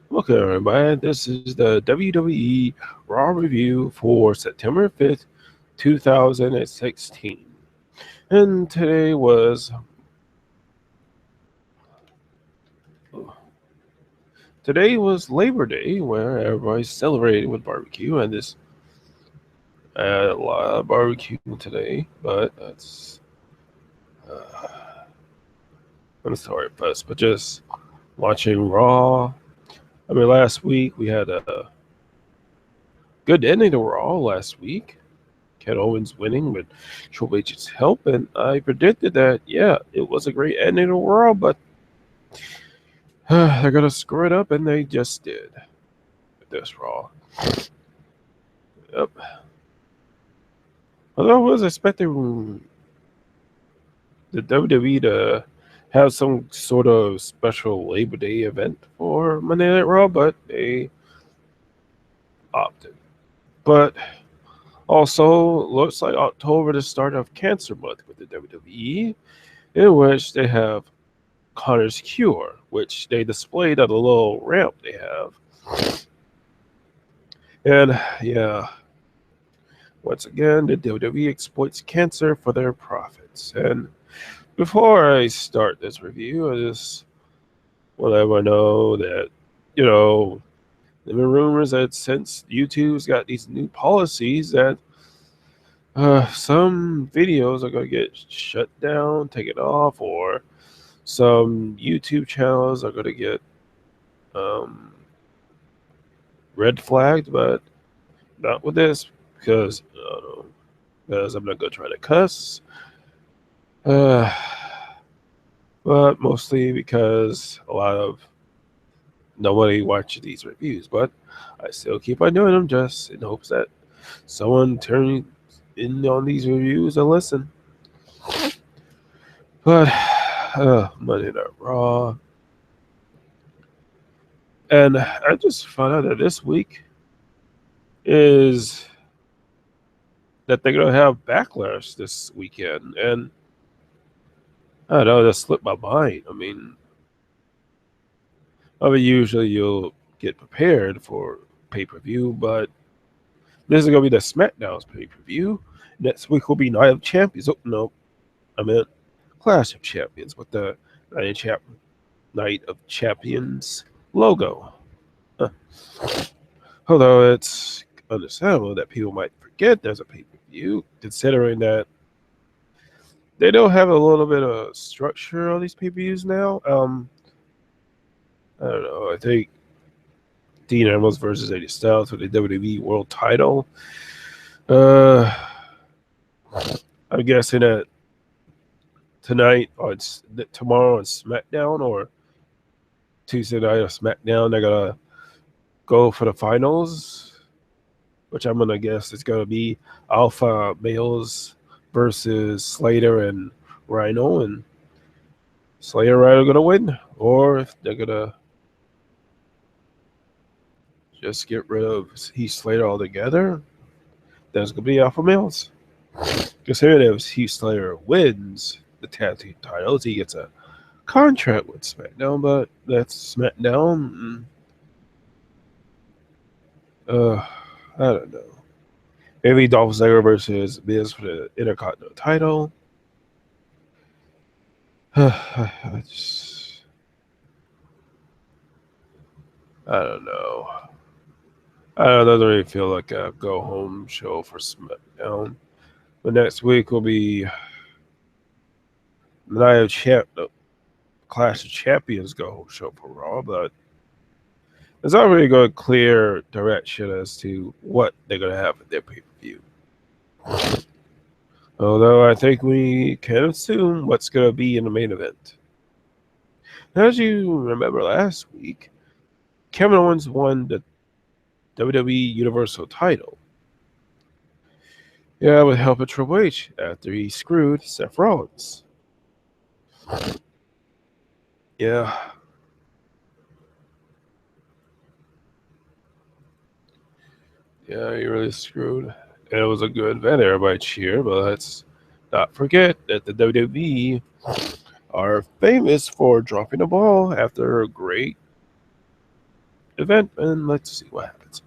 Welcome, everybody. This is the WWE Raw review for September 5th, 2016. And today was Labor Day, where everybody's celebrating with barbecue, and this a lot of barbecue today. But uh, I'm sorry, first, but just watching Raw. I mean, last week we had a good ending to Raw last week. Ken Owens winning with Triple H's help, and I predicted that, yeah, it was a great ending to Raw, but they're gonna screw it up, and they just did with this Raw. Yep. Although I was expecting the WWE to have some sort of special Labor Day event for Monday Night Raw, but they opted. But also, looks like October the start of Cancer Month with the WWE, in which they have Connor's Cure, which they displayed at a little ramp they have. And yeah, once again, the WWE exploits cancer for their profits. And before I start this review, I just want everyone know that, there have been rumors that since YouTube's got these new policies that some videos are going to get shut down, taken off, or some YouTube channels are going to get um, red flagged, but not with this because I'm not going to try to cuss. Uh, but mostly because a lot of nobody watches these reviews. But I still keep on doing them just in hopes that someone turns in on these reviews and listen. But Monday Night Raw, and I just found out that this week is that they're gonna have Backlash this weekend, and I don't know, that slipped my mind. I mean, usually you'll get prepared for pay per view, but this is gonna be the SmackDown's pay per view. Next week will be Night of Champions. Oh no, I meant Clash of Champions with the Night of Champions logo. Huh. Although it's understandable that people might forget there's a pay per view, considering that they don't have a little bit of structure on these pay per views now. I don't know. I think Dean Ambrose versus AJ Styles for the WWE World Title. Uh, I'm guessing that tomorrow on SmackDown or Tuesday night on SmackDown, they're gonna go for the finals, which I'm gonna guess is gonna be Alpha Males versus Slater and Rhino, and Slater and Rhino are gonna win, or if they're gonna just get rid of Heath Slater altogether, there's gonna be Alpha Males. Considering if Heath Slater wins the tag team titles, he gets a contract with SmackDown, but that's SmackDown. Uh, I don't know. Maybe Dolph Ziggler versus Miz for the Intercontinental title. I just, I don't know. I don't know. It doesn't really feel like a go home show for SmackDown. But next week will be the Night of Clash of Champions go home show for Raw, but it's not really got a clear direction as to what they're going to have at their pay per view. Although I think we can assume what's going to be in the main event. As you remember last week, Kevin Owens won the WWE Universal title. Yeah, with help of Triple H after he screwed Seth Rollins. Yeah. Yeah, he really screwed. And it was a good event. Everybody cheered, but let's not forget that the WWE are famous for dropping the ball after a great event, and let's see what happens.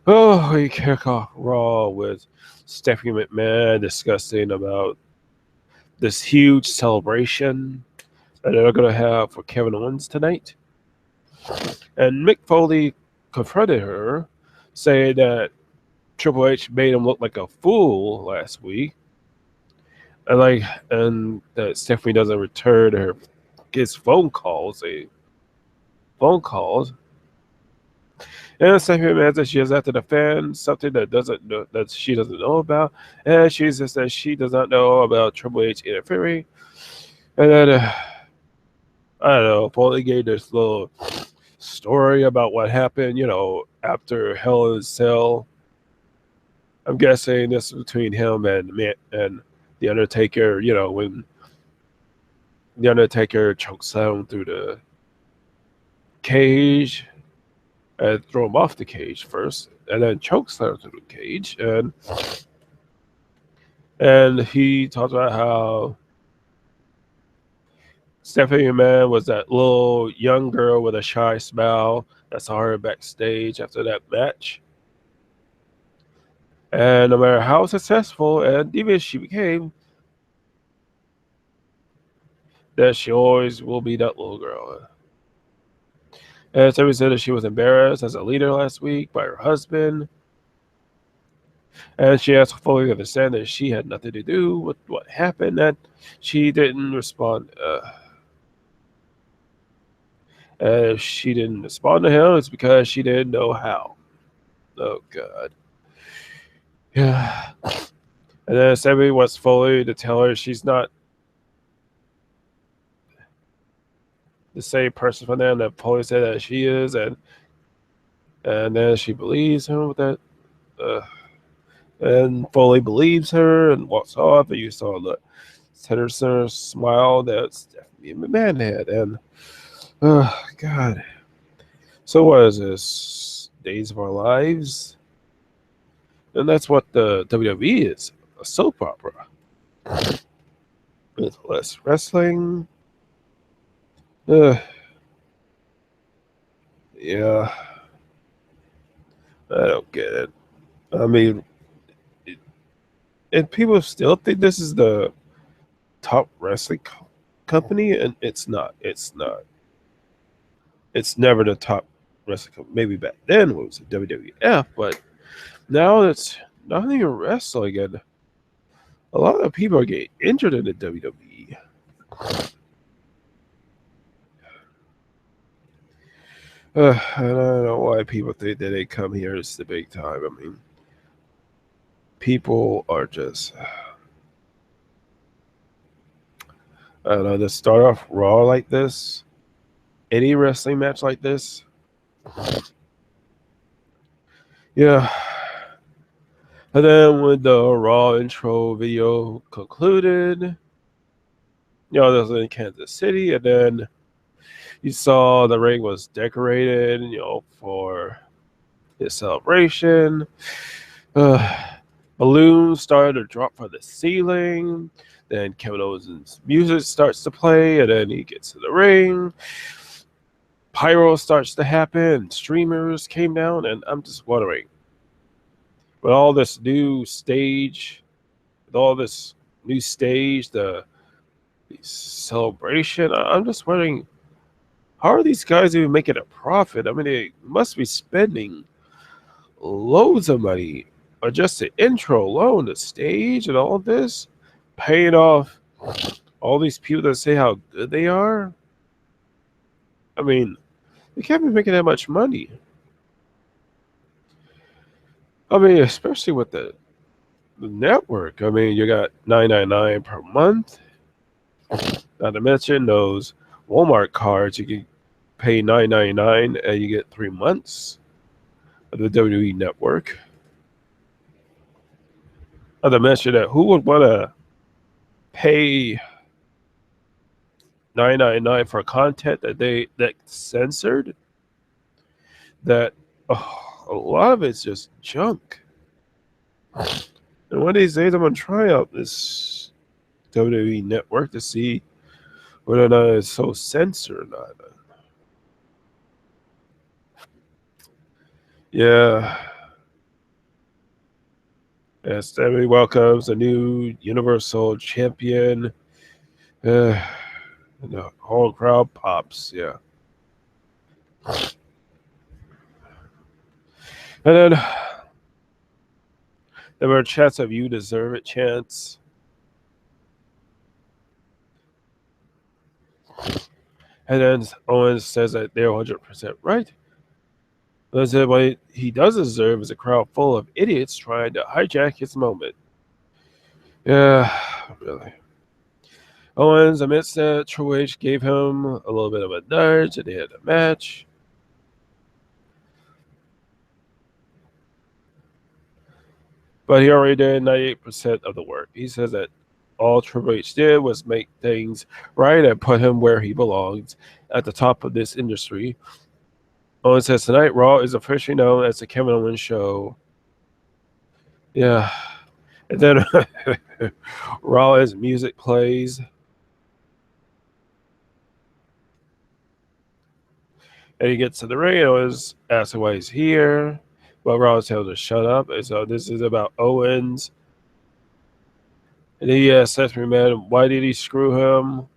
Oh, we kick off Raw with Stephanie McMahon discussing about this huge celebration that they're going to have for Kevin Owens tonight. And Mick Foley confronted her, saying that Triple H made him look like a fool last week, and that Stephanie doesn't return her his phone calls, and Stephanie admits that she has had to defend something that she doesn't know about, and she says that she does not know about Triple H interfering, and then I don't know, Foley gave this little story about what happened, after Hell in a Cell. I'm guessing this is between him and the Undertaker. When the Undertaker chokes him through the cage and throw him off the cage first, and then chokes him through the cage, and he talks about how Stephanie McMahon was that little young girl with a shy smile that saw her backstage after that match. And no matter how successful and devious she became, that she always will be that little girl. And Stephanie said that she was embarrassed as a leader last week by her husband. And she asked Foley to understand that she had nothing to do with what happened, that she didn't respond. If she didn't respond to him, it's because she didn't know how. Oh, God. Yeah. And then Stephanie wants Foley to tell her she's not the same person from them that Foley said that she is, and then she believes him with that. And Foley believes her and walks off, and you saw the tender smile that Stephanie McMahon had. And, oh, God. So what is this? Days of Our Lives? And that's what the WWE is, a soap opera. With less wrestling. Yeah. I don't get it. I mean, and people still think this is the top wrestling company, and it's not. It's not. It's never the top wrestling company. Maybe back then it was the WWF, but now it's not even wrestling, and a lot of people are getting injured in the WWE. I don't know why people think that they come here. It's the big time. I mean, people are just, I don't know, to start off Raw like this, any wrestling match like this. Yeah. And then when the Raw intro video concluded, this was in Kansas City, and then you saw the ring was decorated, for the celebration. Balloons started to drop from the ceiling. Then Kevin Owens' music starts to play, and then he gets to the ring. Pyro starts to happen. Streamers came down, and I'm just wondering, with all this new stage, the celebration, I'm just wondering, how are these guys even making a profit? I mean, they must be spending loads of money on just the intro alone, the stage, and all this, paying off all these people that say how good they are. I mean, they can't be making that much money. I mean, especially with the network. I mean, you got $9.99 per month. Not to mention those Walmart cards, you can pay $9.99 and you get 3 months of the WWE network. Not to mention that who would want to pay $9.99 for content that censored? That a lot of it's just junk. And one of these days, I'm gonna try out this WWE network to see whether or not it's so censored or not. Yeah. Yes, everybody welcomes a new Universal Champion. And the whole crowd pops. Yeah. And then there were chants of "You deserve it" chants. And then Owens says that they're 100% right. But said what he does deserve is a crowd full of idiots trying to hijack his moment. Yeah, really. Owens admits that Triple H gave him a little bit of a nudge and they had a match. But he already did 98% of the work. He says that all Triple H did was make things right and put him where he belongs at the top of this industry. Owens says tonight Raw is officially known as the Kevin Owens Show. Yeah. And then Raw as music plays. And he gets to the ring and Owens asks why he's here. But Raw tells him to shut up. And so this is about Owens. And he asks Seth McMahon, why did he screw him?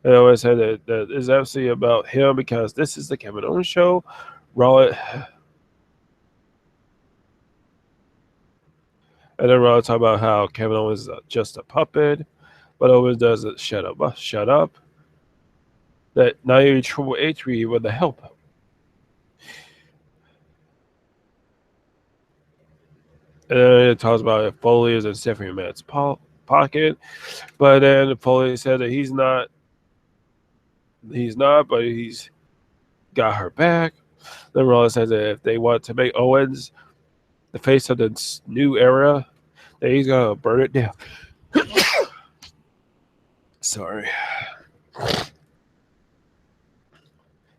And Owens said that is absolutely about him because this is the Kevin Owens show. Raw, and then Raw talk about how Kevin Owens is just a puppet, but Owens doesn't shut up. Shut up. That not even Triple H with the help. And then it talks about if Foley is in Stephanie McMahon's pocket, but then Foley said that he's not, but he's got her back. Then Raw says that if they want to make Owens the face of the new era, that he's gonna burn it down. Sorry.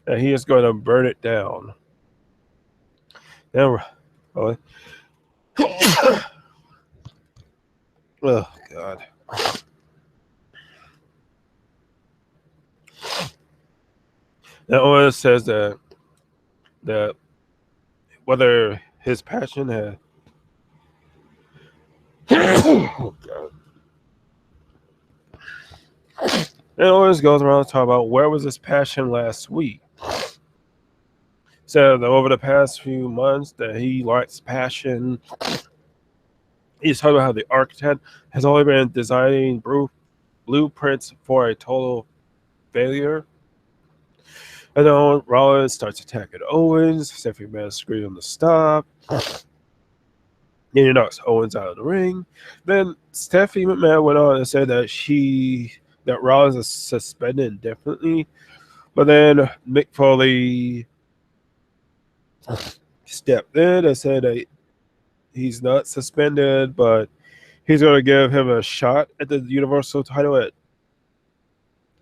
And he is going to burn it down. Now, oh God. Now Owens says that whether his passion had oh God. And Owens goes around talking about where was his passion last week. Said that over the past few months that he lacks passion. He's talking about how the architect has only been designing blueprints for a total failure. And then Rollins starts attacking Owens. Stephanie McMahon screams him to stop. Then he knocks Owens out of the ring. Then Stephanie McMahon went on and said that Rollins is suspended indefinitely. But then Mick Foley stepped in and said that he's not suspended, but he's going to give him a shot at the Universal title at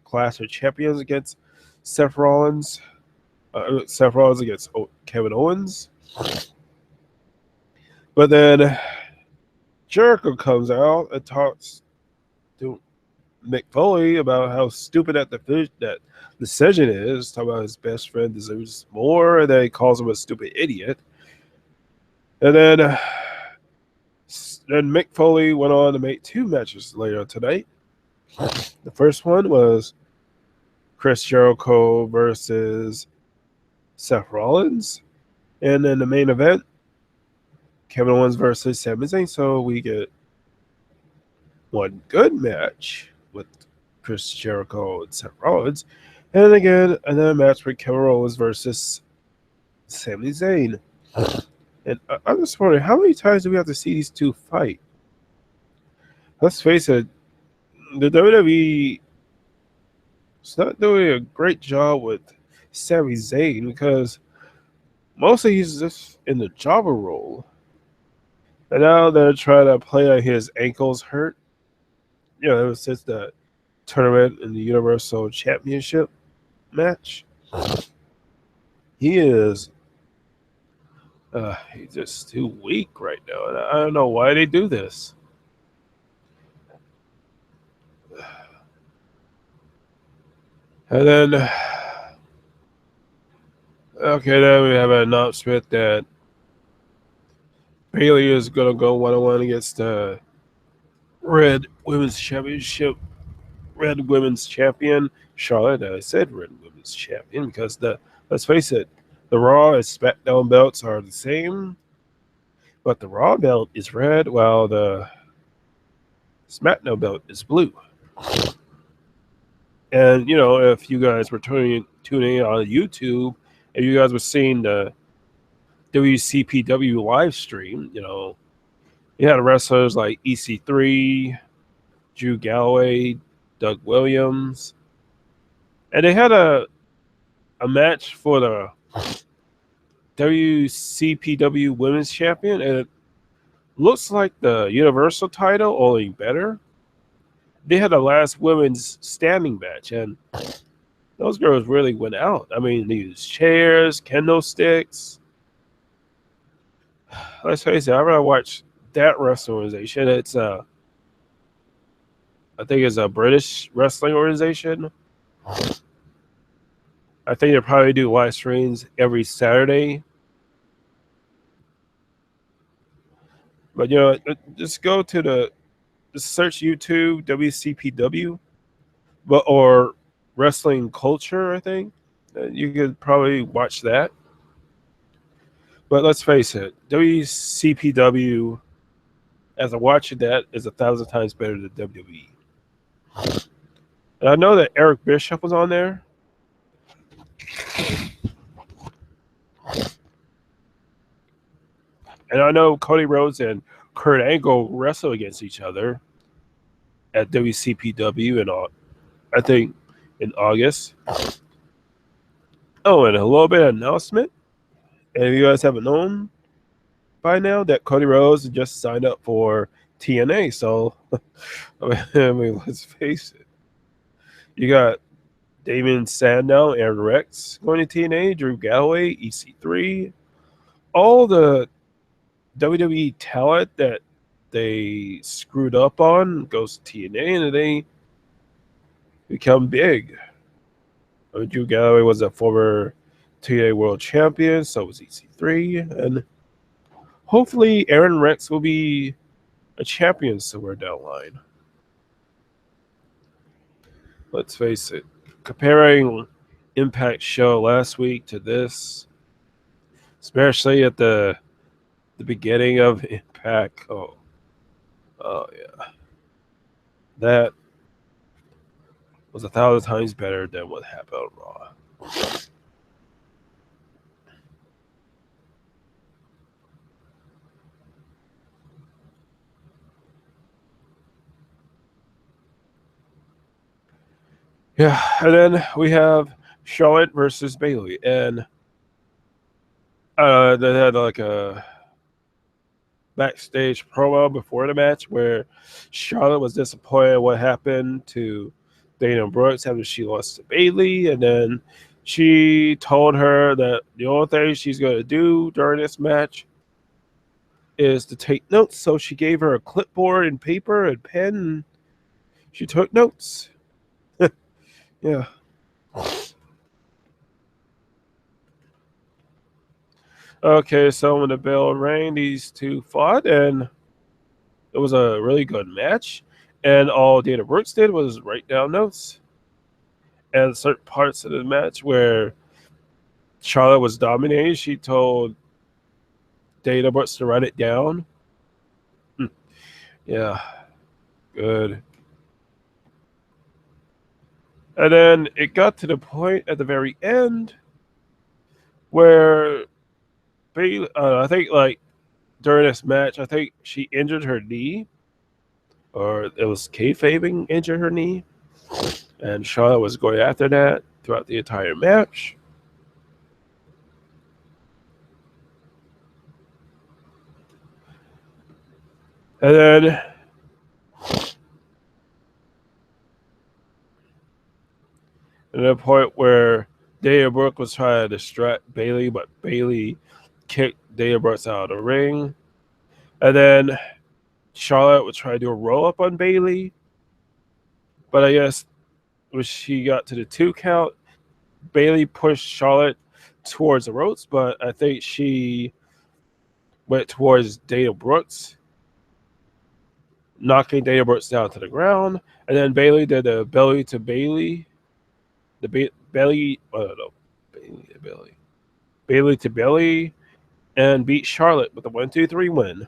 Clash of Champions against Seth Rollins. Seth Rollins against Kevin Owens. But then Jericho comes out and talks to Mick Foley about how stupid that decision is. Talking about his best friend deserves more, and then he calls him a stupid idiot. And then Mick Foley went on to make two matches later tonight. The first one was Chris Jericho versus Seth Rollins, and then the main event, Kevin Owens versus Sami Zayn. So we get one good match with Chris Jericho and Seth Rollins, and then again another match with Kevin Owens versus Sami Zayn. And I'm just wondering, how many times do we have to see these two fight? Let's face it, the WWE is not doing a great job with Sami Zayn because mostly he's just in the jobber role. And now they're trying to play like his ankles hurt. Ever since the tournament in the Universal Championship match. He is he's just too weak right now. And I don't know why they do this. And then Okay, then we have an announcement that Bailey is gonna go 1-on-1 against the Red Women's Championship, Red Women's Champion Charlotte. I said Red Women's Champion because let's face it, the Raw and SmackDown belts are the same, but the Raw belt is red while the SmackDown belt is blue. And if you guys were tuning in on YouTube, and you guys were seeing the WCPW live stream, you had wrestlers like EC3, Drew Galloway, Doug Williams, and they had a match for the WCPW Women's Champion, and it looks like the Universal title, only better. They had the last women's standing match, and those girls really went out. I mean, they used chairs, kendo sticks. Let's face it, I rather watch that wrestling organization. It's I think it's a British wrestling organization. I think they probably do live streams every Saturday. But just go to just search YouTube WCPW, or Wrestling Culture. I think you could probably watch that. But let's face it, WCPW, as I'm watching that, is 1,000 times better than WWE. And I know that Eric Bishop was on there. And I know Cody Rhodes and Kurt Angle wrestle against each other at WCPW I think in August. Oh, and a little bit of announcement. And if you guys haven't known by now, that Cody Rhodes just signed up for TNA. So, I mean, let's face it. You got Damon Sandow, Aaron Rex going to TNA, Drew Galloway, EC3. All the WWE talent that they screwed up on goes to TNA, and they become big. Drew Galloway was a former TNA World Champion, so was EC3, and hopefully Aaron Rex will be a champion somewhere down the line. Let's face it, comparing Impact show last week to this, especially at the beginning of Impact, oh yeah, that was 1,000 times better than what happened on Raw. Yeah, and then we have Charlotte versus Bailey, and they had like a backstage promo before the match where Charlotte was disappointed what happened to Dana Brooks after she lost to Bailey, and then she told her that the only thing she's going to do during this match is to take notes. So she gave her a clipboard and paper and pen, and she took notes. Yeah. Okay, so when the bell rang, these two fought, and it was a really good match. And all Dana Brooks did was write down notes. And certain parts of the match where Charlotte was dominating, she told Dana Brooks to write it down. Yeah, good. And then it got to the point at the very end where Bailey, I think like during this match, I think she injured her knee, or it was kayfabing injured her knee, and Charlotte was going after that throughout the entire match. And then at the point where Dana Brooke was trying to distract Bailey, but Bailey kicked Dana Brooks out of the ring. And then Charlotte would try to do a roll up on Bailey. But I guess when she got to the 2 count, Bailey pushed Charlotte towards the ropes, but I think she went towards Dana Brooks, knocking Dana Brooks down to the ground, and then Bailey did a belly to Bailey, belly, no, Bailey to Bailey, Bailey to belly, and beat Charlotte with a 1-2-3 win.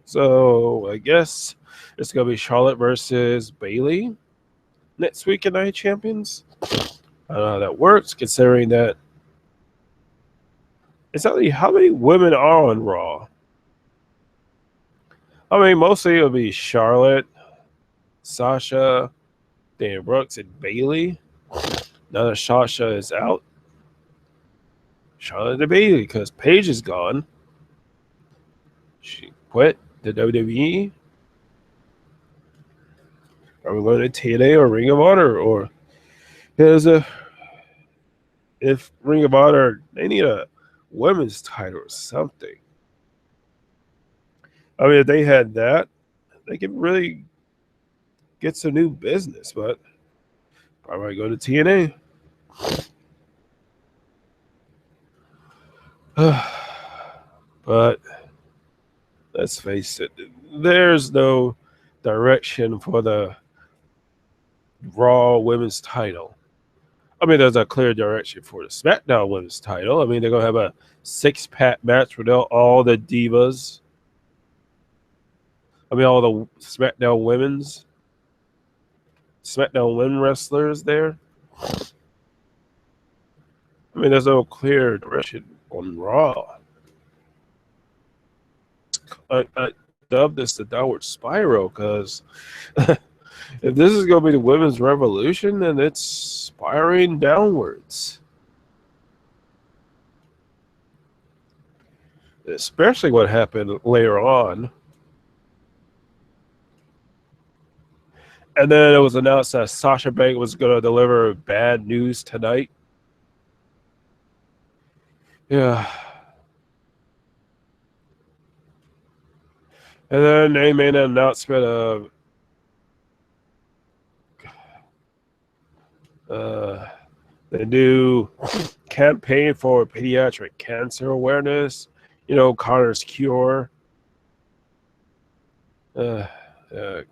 So I guess it's gonna be Charlotte versus Bailey next week in Night Champions. I don't know how that works, considering that it's not really how many women are on Raw. I mean, mostly it'll be Charlotte, Sasha, Dana Brooks, and Bailey. Now that Sasha is out, Charlotte and Bailey, because Paige is gone. She quit the WWE. Are we going to TNA or Ring of Honor? Or if Ring of Honor, they need a women's title or something. I mean, if they had that, they could really get some new business, but probably go to TNA. But let's face it, there's no direction for the Raw women's title. I mean, there's a clear direction for the SmackDown women's title. I mean, they're going to have a 6-pack match with all the divas. I mean, all the SmackDown women wrestlers there. I mean, there's no clear direction on Raw. I dub this the downward spiral because if this is going to be the women's revolution, then it's spiraling downwards. Especially what happened later on. And then it was announced that Sasha Banks was going to deliver bad news tonight. Yeah. And then they made an announcement of the new campaign for pediatric cancer awareness. You know, Connor's Cure. Oh, God,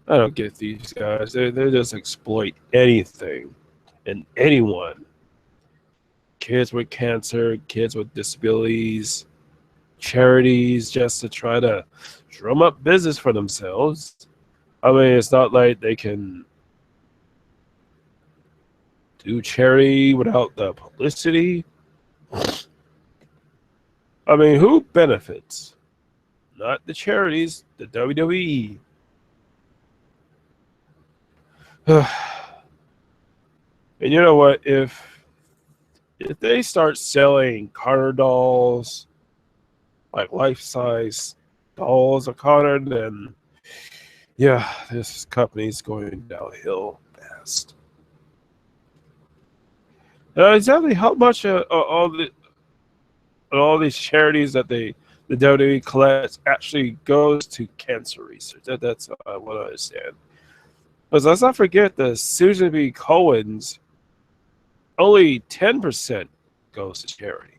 I don't get these guys. They just exploit anything and anyone. Kids with cancer, kids with disabilities, charities, just to try to drum up business for themselves. I mean, it's not like they can do charity without the publicity. I mean, who benefits? Not the charities, the WWE. And you know what? If they start selling Connor dolls, like life-size dolls of Connor, then yeah, this company's going downhill fast. Exactly how much all these charities that the WWE collects actually goes to cancer research? That's what I want to understand. Because let's not forget the Susan B. Cohen's only 10% goes to charity.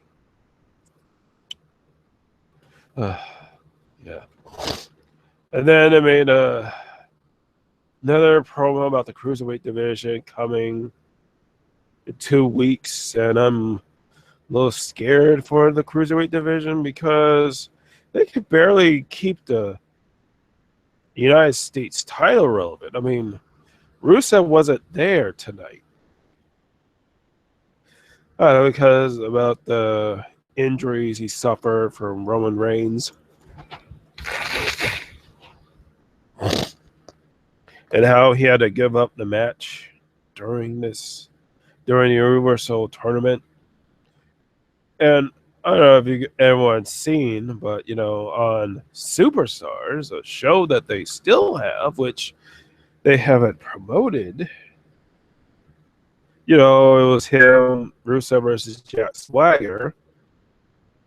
Yeah. And then I made another promo about the Cruiserweight division coming in 2 weeks, and I'm a little scared for the Cruiserweight division because they could barely keep the United States title relevant. I mean, Rusev wasn't there tonight. I don't know, because about the injuries he suffered from Roman Reigns. And how he had to give up the match during the Universal Tournament. And I don't know if everyone's seen, but you know, on Superstars, a show that they still have, which they haven't promoted. You know, it was him, Rusev versus Jack Swagger,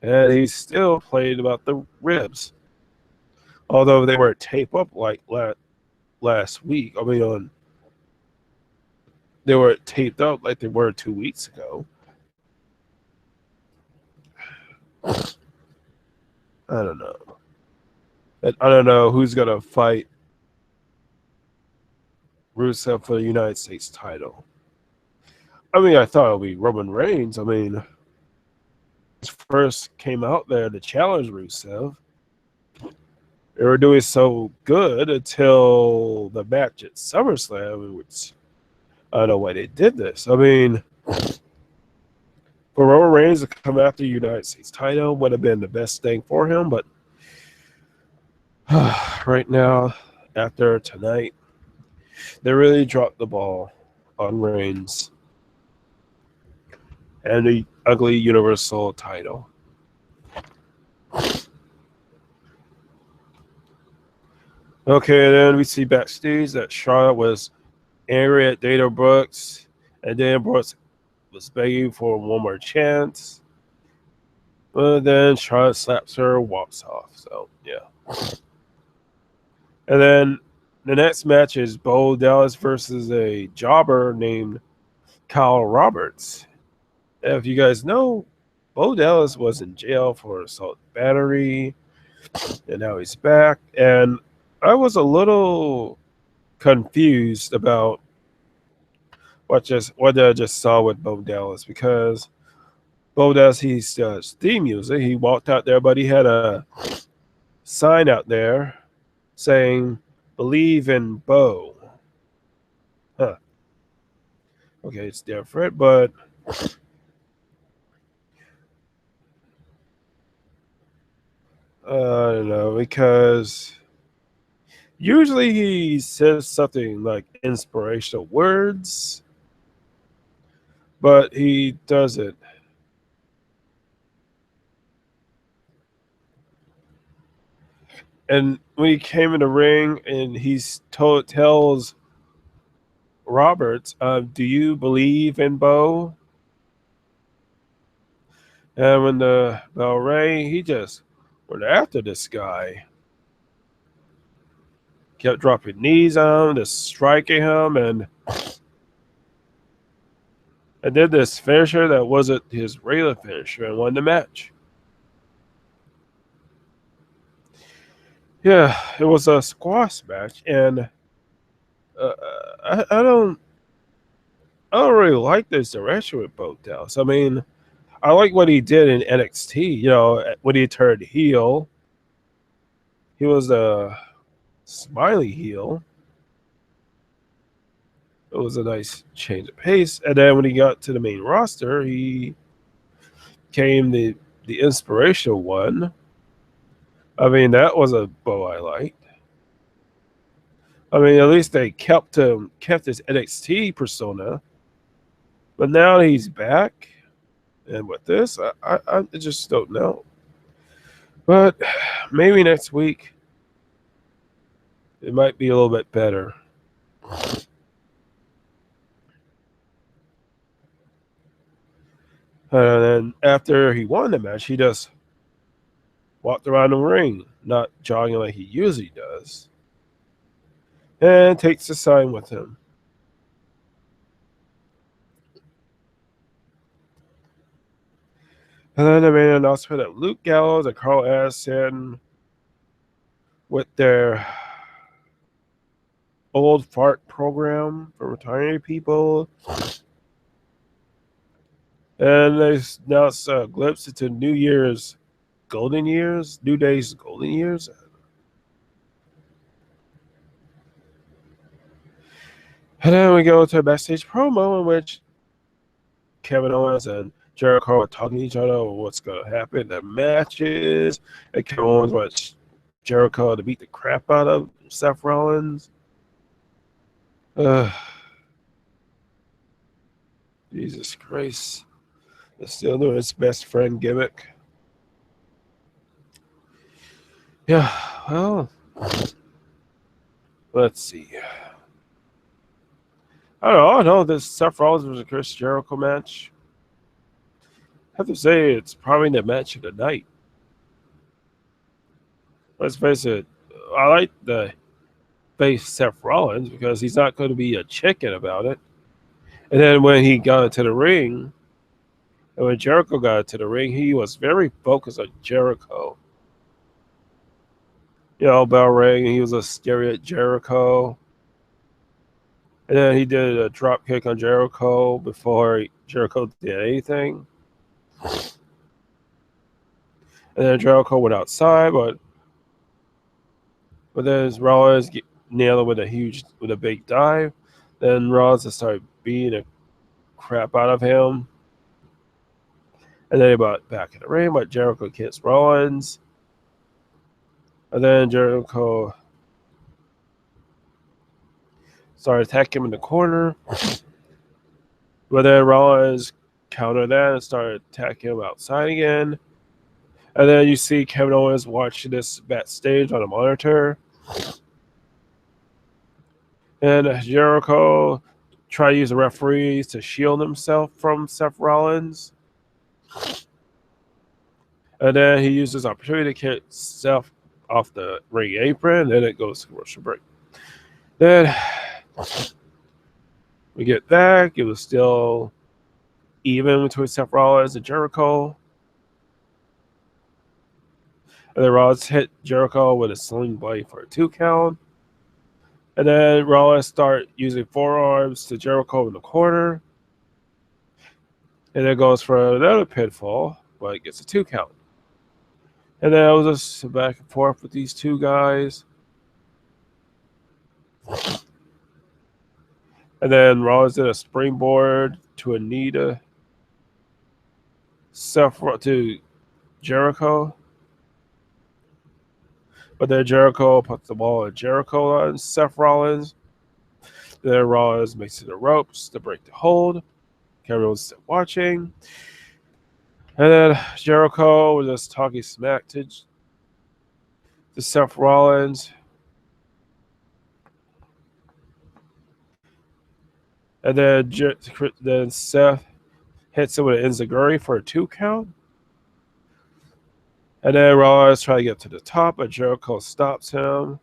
and he still played about the ribs. Although they were taped up like last week. I mean, on they were taped up like they were 2 weeks ago. I don't know. And I don't know who's gonna fight Rusev for the United States title. I mean, I thought it would be Roman Reigns. I mean, first came out there to challenge Rusev. They were doing so good until the match at SummerSlam, which I don't know why they did this. I mean, for Roman Reigns to come after the United States title would have been the best thing for him, but right now, after tonight, they really dropped the ball on Reigns and the ugly Universal title. Okay, then we see backstage that Charlotte was angry at Dana Brooks, and Dana Brooks was begging for one more chance. But then Charlotte slaps her, walks off. So, yeah. And then the next match is Bo Dallas versus a jobber named Kyle Roberts. If you guys know, Bo Dallas was in jail for assault and battery, and now he's back. And I was a little confused about what I just saw with Bo Dallas, because Bo Dallas, he's theme music. He walked out there, but he had a sign out there saying "Believe in Bo." Huh. Okay, it's different, but I don't know, because usually he says something like inspirational words, but he doesn't. And when he came in the ring and tells Roberts, "Do you believe in Bo?" And when the bell rang, he just went after this guy. Kept dropping knees on him, just striking him, and did this finisher that wasn't his regular finisher and won the match. Yeah, it was a squash match, and I don't really like this direction with Bo Dallas. I mean, I like what he did in NXT. You know, when he turned heel, he was a smiley heel. It was a nice change of pace. And then when he got to the main roster, he became the inspirational one. I mean, that was a Bo I liked. I mean, at least they kept his NXT persona. But now he's back, and with this, I just don't know. But maybe next week it might be a little bit better. And then after he won the match, he just walked around the ring, not jogging like he usually does, and takes the sign with him. And then they made an announcement that Luke Gallows and Carl Addison, with their old fart program for retiring people, and they announced a glimpse into New Day's golden years. And then we go to a backstage promo in which Kevin Owens and Jericho are talking to each other about what's going to happen in the matches. And Kevin Owens wants Jericho to beat the crap out of Seth Rollins. Jesus Christ. It's still doing its best friend gimmick. Yeah, well, let's see. I don't know. This Seth Rollins versus Chris Jericho match, I have to say it's probably the match of the night. Let's face it, I like the face Seth Rollins because he's not going to be a chicken about it. And then when he got into the ring, and when Jericho got into the ring, he was very focused on Jericho. Bell rang, and he was staring at Jericho. And then he did a drop kick on Jericho before Jericho did anything. And then Jericho went outside, but then Rollins nailed him with a big dive. Then Rollins just started beating the crap out of him. And then he got back in the ring, but Jericho kissed Rollins. And then Jericho started attacking him in the corner. But then Rollins countered that and started attacking him outside again. And then you see Kevin Owens watching this backstage on a monitor. And Jericho tried to use the referees to shield himself from Seth Rollins. And then he used this opportunity to kick Seth off the ring apron. And then it goes to commercial break. Then we get back. It was still even between Seth Rollins and Jericho. And then Rollins hit Jericho with a sling blade for a 2 count. And then Rollins started using forearms to Jericho in the corner. And then goes for another pinfall, but it gets a 2 count. And then it was just back and forth with these two guys. And then Rollins did a springboard to a knee to Jericho. But then Jericho puts the ball on Jericho on Seth Rollins. Then Rollins makes it the ropes to break the hold. Everyone's still watching. And then Jericho was just talking smack to Seth Rollins. And then Seth hits him with an enziguri for a 2 count. And then Rollins tries to get to the top, but Jericho stops him.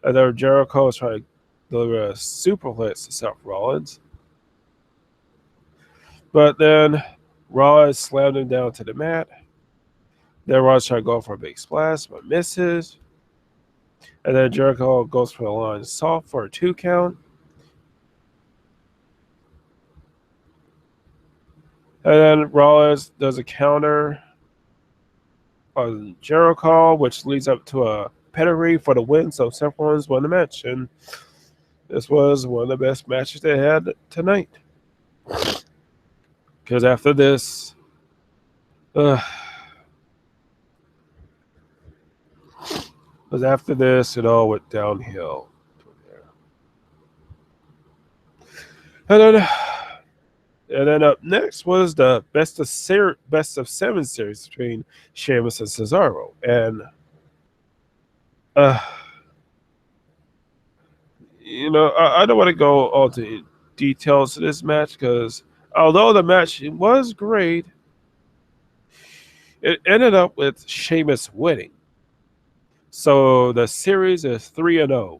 And then Jericho is trying to deliver a superplex to Seth Rollins. But then Rollins slammed him down to the mat. Then Rollins tries to go for a big splash, but misses. And then Jericho goes for the line soft for a 2 count. And then Rollins does a counter on Jericho, which leads up to a pedigree for the win. So Seth Rollins won the match. And this was one of the best matches they had tonight. Because after this, it all went downhill. And then up next was the best of 7 series between Sheamus and Cesaro. And I don't want to go all to details of this match because although the match was great, it ended up with Sheamus winning. So the series is 3-0.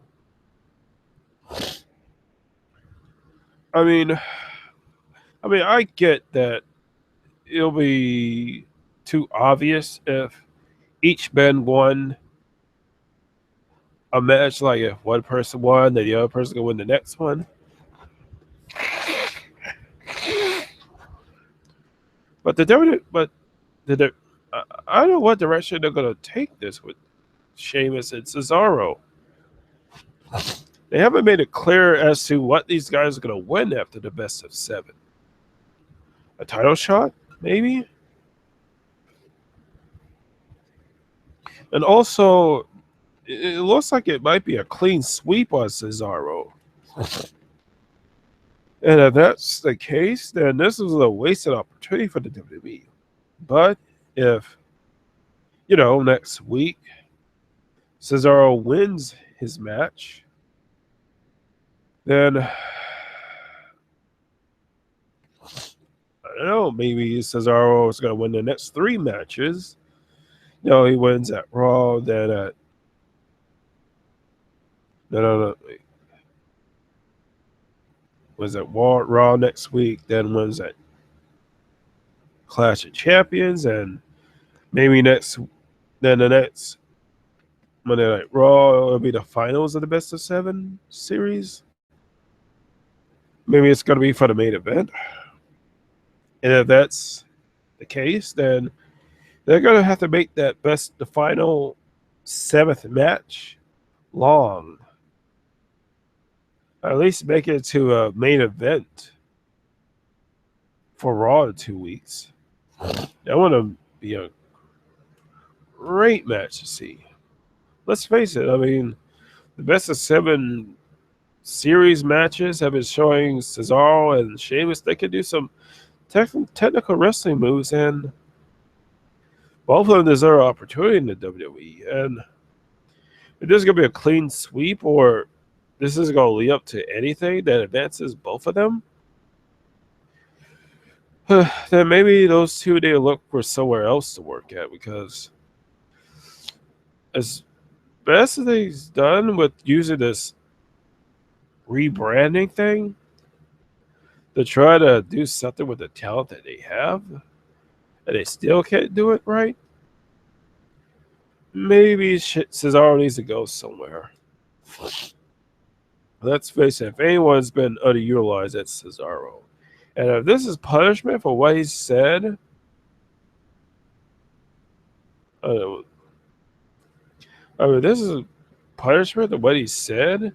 I mean, I get that it'll be too obvious if each man won a match. Like if one person won, then the other person can win the next one. But I don't know what direction they're gonna take this with Sheamus and Cesaro. They haven't made it clear as to what these guys are gonna win after the best of 7. A title shot, maybe? And also, it looks like it might be a clean sweep on Cesaro. And if that's the case, then this is a wasted opportunity for the WWE. But if, next week, Cesaro wins his match, then I don't know, maybe Cesaro is going to win the next 3 matches. He wins at Raw, then at was at Raw next week. Then was at Clash of Champions, and maybe then the next Monday Night Raw will be the finals of the Best of Seven series. Maybe it's going to be for the main event. And if that's the case, then they're going to have to make the final seventh match long. Or at least make it to a main event for Raw in 2 weeks. That would be a great match to see. Let's face it, I mean, the Best of Seven series matches have been showing Cesaro and Sheamus they can do some technical wrestling moves, and both of them deserve opportunity in the WWE. And if this is going to be a clean sweep, or this is going to lead up to anything that advances both of them, then maybe those two need to look for somewhere else to work at, because as best as he's done with using this rebranding thing to try to do something with the talent that they have, and they still can't do it right, maybe Cesaro needs to go somewhere. Let's face it, if anyone's been underutilized, it's Cesaro. And if this is punishment for what he said, I mean, this is punishment for what he said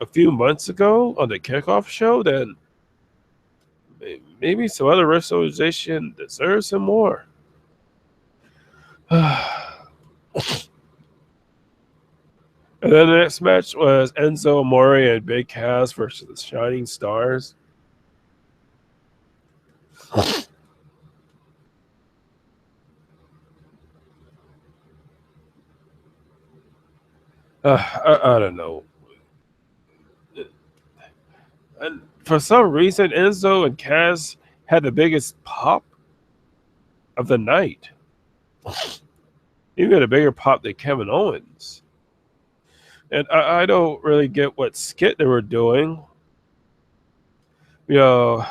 a few months ago on the kickoff show, then maybe some other organization deserves him more. And then the next match was Enzo Amore and Big Cass versus the Shining Stars. I don't know. And for some reason, Enzo and Cass had the biggest pop of the night. Even a bigger pop than Kevin Owens. And I don't really get what skit they were doing. You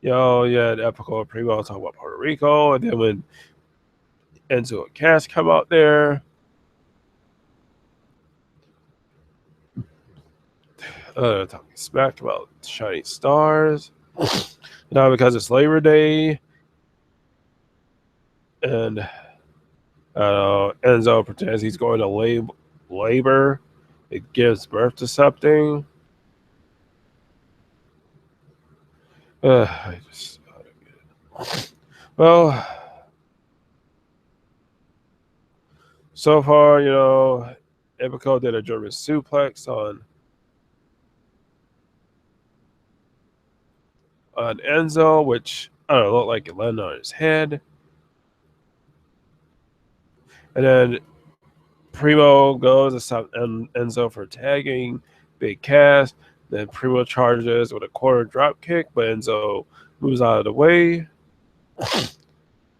had Epico and Primo talk about Puerto Rico, and then when Enzo and Cass come out there, talking smack about Shining Stars. Now because it's Labor Day, and Enzo pretends he's going to labor. It gives birth to something. Well, so far, Epico did a German suplex on Enzo, which I don't know, looked like it landed on his head. And then Primo goes to stop Enzo for tagging Big Cass. Then Primo charges with a quarter drop kick, but Enzo moves out of the way.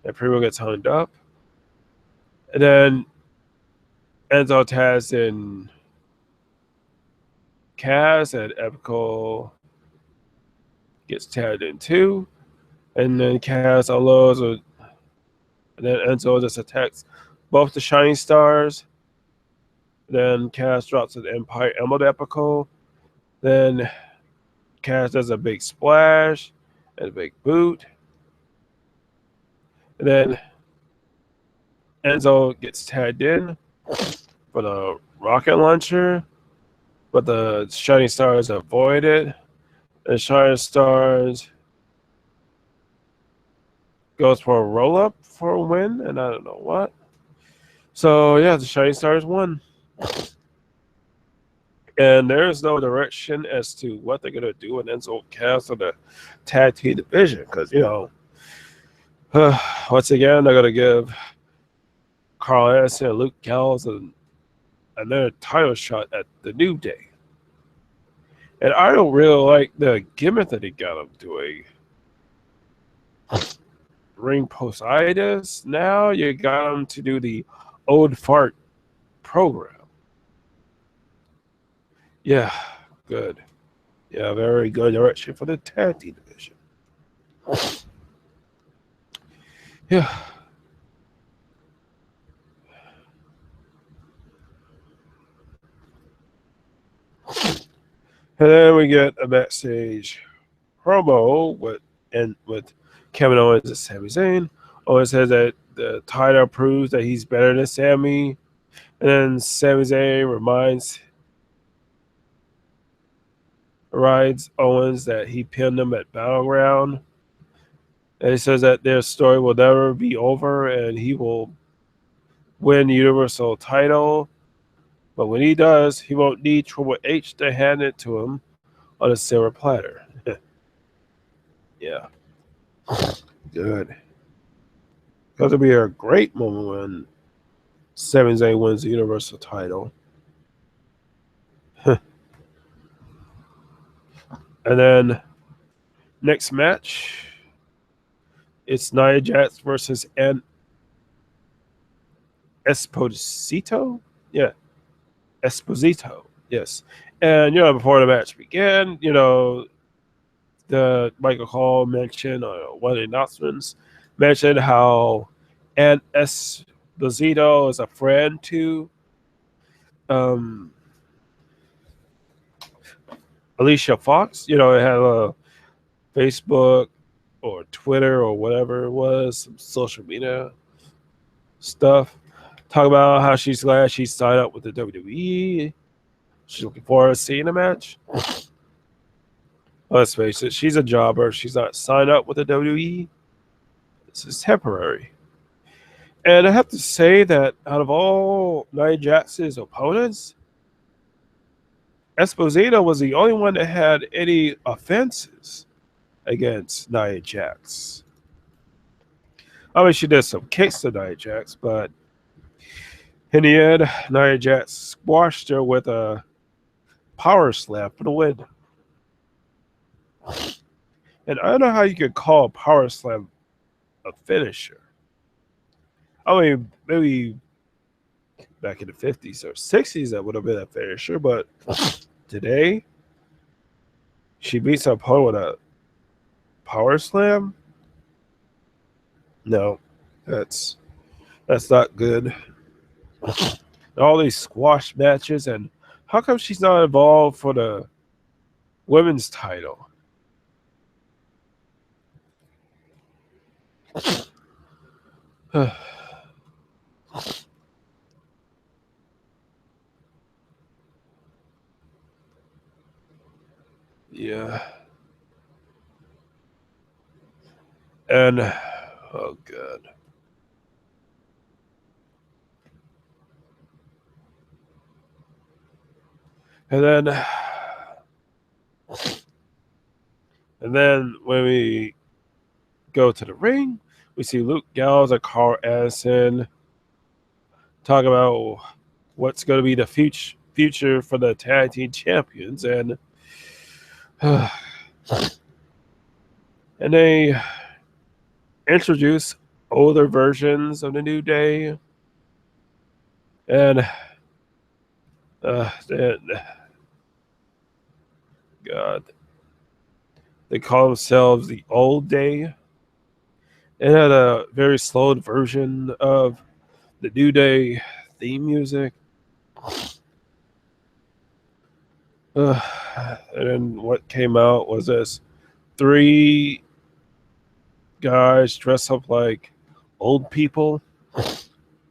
And Primo gets hung up. And then Enzo tags in Cass, and Epico gets tagged in too. And then Cass unloads, and then Enzo just attacks both the Shining Stars. Then Cass drops an Empire Emerald Epico. Then Cass does a big splash and a big boot. And then Enzo gets tagged in for the rocket launcher, but the Shining Stars avoid it. The Shining Stars goes for a roll-up for a win, and I don't know what. So, yeah, the Shining Stars won. And there is no direction as to what they're going to do in Enzo Cass on the tag team division. Because, once again, they're going to give Carl Anderson and Luke Gallows another title shot at the New Day. And I don't really like the gimmick that he got them doing. Ring postitis. Now you got him to do the old fart program. Yeah. Good. Yeah, very good direction for the tag team division. Yeah. And then we get a backstage promo with Kevin Owens and Sami Zayn. Owens says that the title proves that he's better than Sami. And then Sami Zayn reminds Owens that he pinned him at Battleground. And he says that their story will never be over and he will win the Universal title. But when he does, he won't need Triple H to hand it to him on a silver platter. Yeah, good. Because it'll be a great moment when Sami Zayn wins the Universal title. And then next match, it's Nia Jax versus Esposito. Yeah, Esposito. Yes. And before the match began, the Michael Cole mentioned one of the announcements mentioned how Aunt Esposito is a friend to um, Alicia Fox. It had a Facebook or Twitter or whatever it was, some social media stuff. Talk about how she's glad she signed up with the WWE. She's looking forward to seeing the match. Let's face it, she's a jobber. She's not signed up with the WWE. This is temporary. And I have to say that out of all Nia Jax's opponents, Esposito was the only one that had any offenses against Nia Jax. I mean, she did some kicks to Nia Jax, but in the end, Nia Jax squashed her with a power slam for the win. And I don't know how you could call a power slam a finisher. I mean, maybe back in the 50s or 60s that would have been a finisher, but today she beats her opponent with a power slam. No, that's not good. All these squash matches, and how come she's not involved for the women's title? Yeah. And oh god. And then when we go to the ring, we see Luke Gallows and Carl Anderson talk about what's going to be the future for the tag team champions, and they introduce older versions of the New Day, and then, God, they call themselves the Old Day. It had a very slowed version of the New Day theme music. And then what came out was this 3 guys dressed up like old people.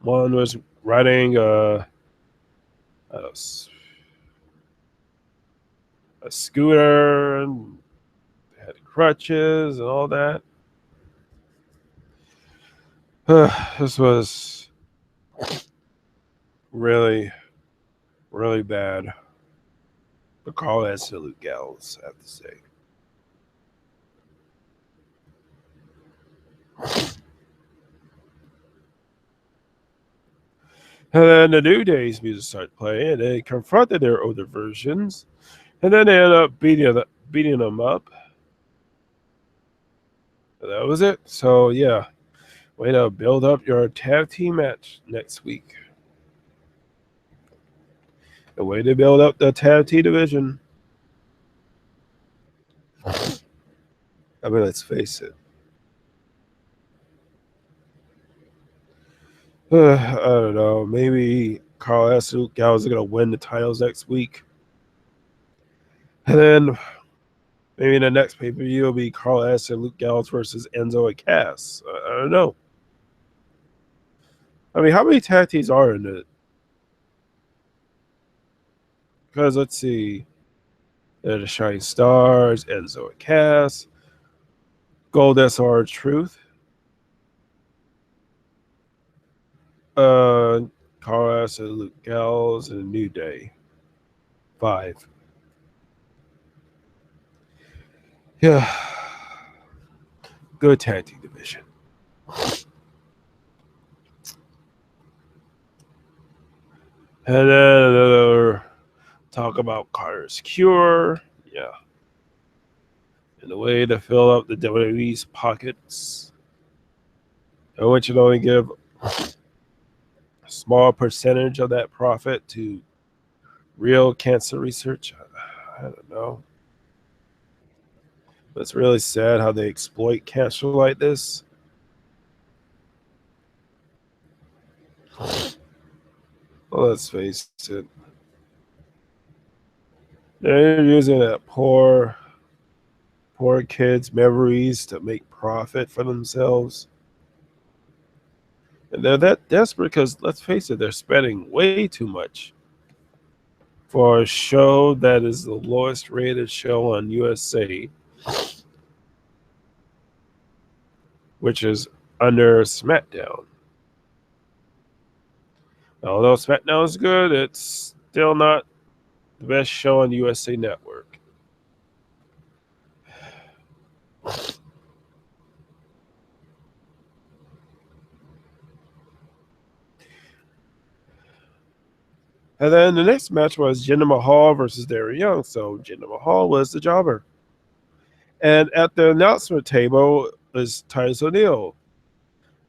One was riding a scooter and had crutches and all that. This was really, really bad. But Carl Absolute Gals, I have to say. And then the New Day's music started playing, and they confronted their older versions, and then they ended up beating them up. And that was it. So yeah, way to build up your tag team match next week. A way to build up the tag team division. I mean, let's face it. I don't know. Maybe Carl S. Gallows is going to win the titles next week. And then maybe the next pay per view will be Carl S. and Luke Gallows versus Enzo and Cass. I don't know. I mean, how many tag teams are in it? Because let's see. They're the Shining Stars, Enzo and Cass, Gold SR Truth, uh, Carl S. and Luke Gallows, and New Day. 5. Yeah. Good tag team division. And then another talk about Carter's Cure. Yeah. In a way to fill up the WWE's pockets. I want you to only give a small percentage of that profit to real cancer research. I don't know. But it's really sad how they exploit cancer like this. Well, let's face it. They're using that poor kids' memories to make profit for themselves. And they're that desperate because, let's face it, they're spending way too much for a show that is the lowest rated show on USA, which is under SmackDown. Although SmackDown is good, it's still not the best show on USA Network. And then the next match was Jinder Mahal versus Darren Young. So Jinder Mahal was the jobber. And at the announcement table is Titus O'Neil,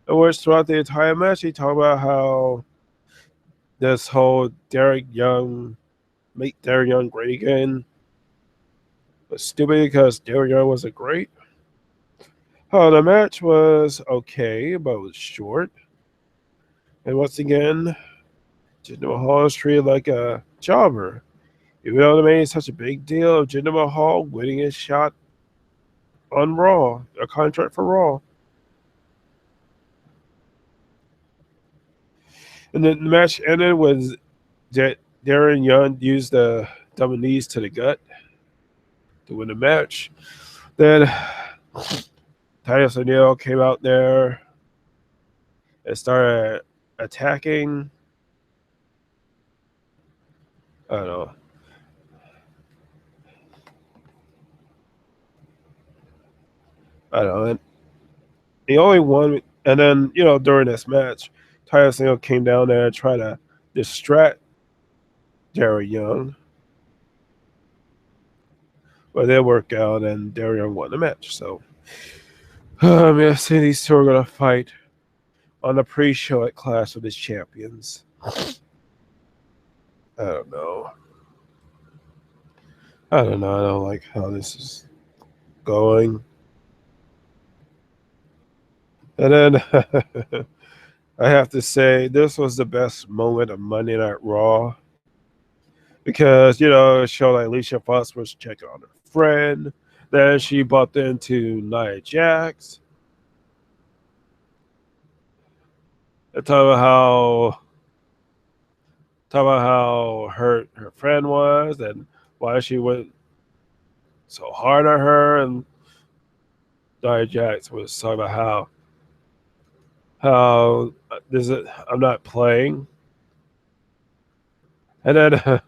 in which throughout the entire match he talked about how this whole Derek Young, make Derek Young great again, was stupid because Derek Young wasn't great. Oh, the match was okay, but it was short. And once again, Jinder Mahal is treated like a jobber. Even though they made such a big deal of Jinder Mahal winning his shot on Raw, a contract for Raw. And then the match ended with Darren Young used the double knees to the gut to win the match. Then Titus O'Neil came out there and started attacking. I don't know. I don't know. And he only won. And then, during this match, Titus O'Neil came down there and tried to distract Darren Young. But they worked out, and Darren Young won the match. So, I mean, I see these two are going to fight on the pre-show at Clash of the Champions. I don't know. I don't know. I don't like how this is going. And then I have to say, this was the best moment of Monday Night Raw because, it showed like Alicia Fox was checking on her friend. Then she bumped into Nia Jax. And talk about how hurt her friend was and why she went so hard on her. And Nia Jax was talking about how this is, I'm not playing. And then uh,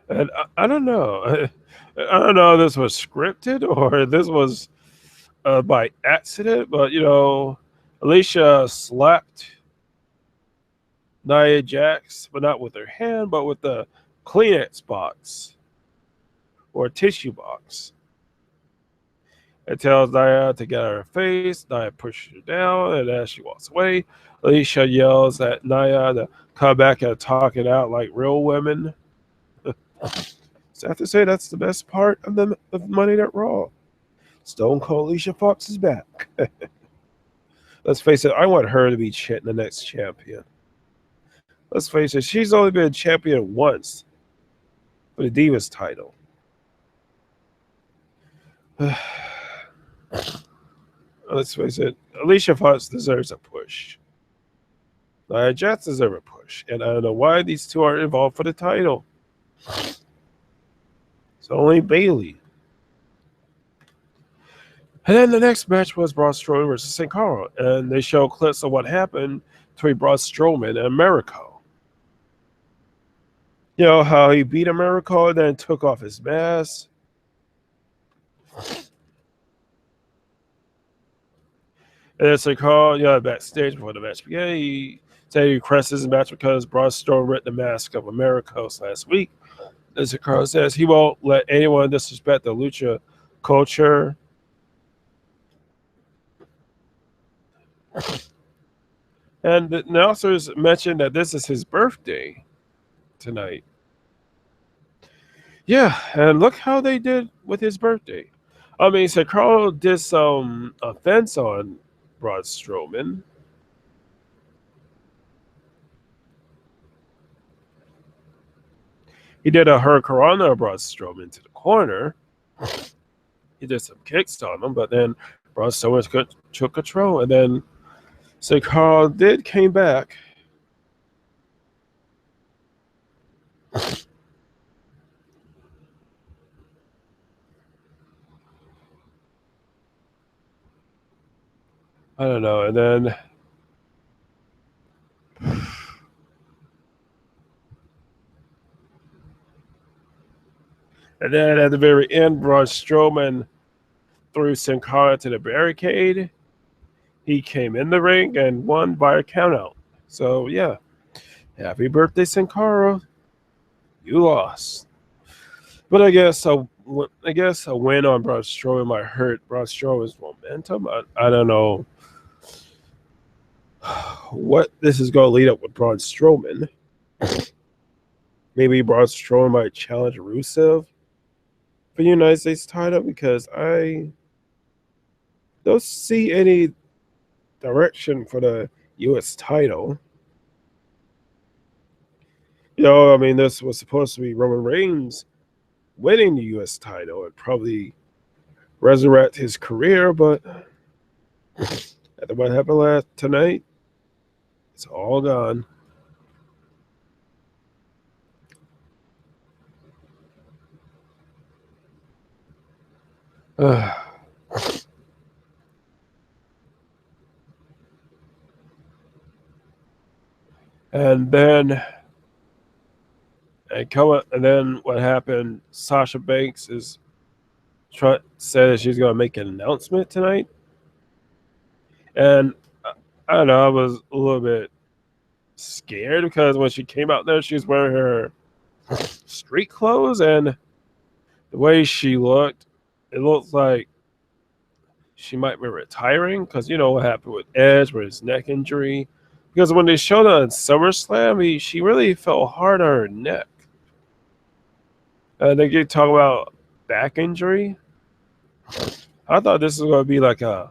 and I don't know. I don't know if this was scripted or this was by accident, but Alicia slapped Nia Jax, but not with her hand, but with the Kleenex box or tissue box. It tells Nia to get out of her face. Nia pushes her down, and as she walks away, Alicia yells at Nia to come back and talk it out like real women. So I have to say that's the best part of Monday Night Raw. Stone Cold Alicia Fox is back. Let's face it, I want her to be the next champion. Let's face it, she's only been champion once for the Divas title. Let's face it, Alicia Fox deserves a push. Nia Jax deserves a push. And I don't know why these two aren't involved for the title. It's only Bayley. And then the next match was Braun Strowman versus Sin Cara. And they show clips of what happened between Braun Strowman and Miracle. You know, how he beat Miracle and then took off his mask. And then Sin Cara, backstage before the match began, he said he requested his match because Braun Strowman ripped the mask of Miracle last week. And Sin Cara says he won't let anyone disrespect the lucha culture. And the announcers mentioned that this is his birthday tonight. Yeah, and look how they did with his birthday. I mean, so Carl did some offense on Braun Strowman. He did a hurricanrana of Braun Strowman to the corner. He did some kicks on him, but then Braun Strowman took control, and then so Carl came back. I don't know, and then at the very end, Braun Strowman threw Sin Cara to the barricade. He came in the ring and won by a countout. So yeah, happy birthday, Sin Cara. You lost. But I guess a win on Braun Strowman might hurt Braun Strowman's momentum. I don't know what this is going to lead up with Braun Strowman. Maybe Braun Strowman might challenge Rusev for the United States title because I don't see any direction for the U.S. title. I mean, this was supposed to be Roman Reigns winning the U.S. title and probably resurrect his career, but after what happened tonight, it's all gone. And then what happened? Sasha Banks said she's going to make an announcement tonight, and I don't know. I was a little bit scared because when she came out there, she was wearing her street clothes, and the way she looked, it looked like she might be retiring because you know what happened with Edge with his neck injury. Because when they showed her on SummerSlam, she really fell hard on her neck. They keep talking about back injury. I thought this was going to be like a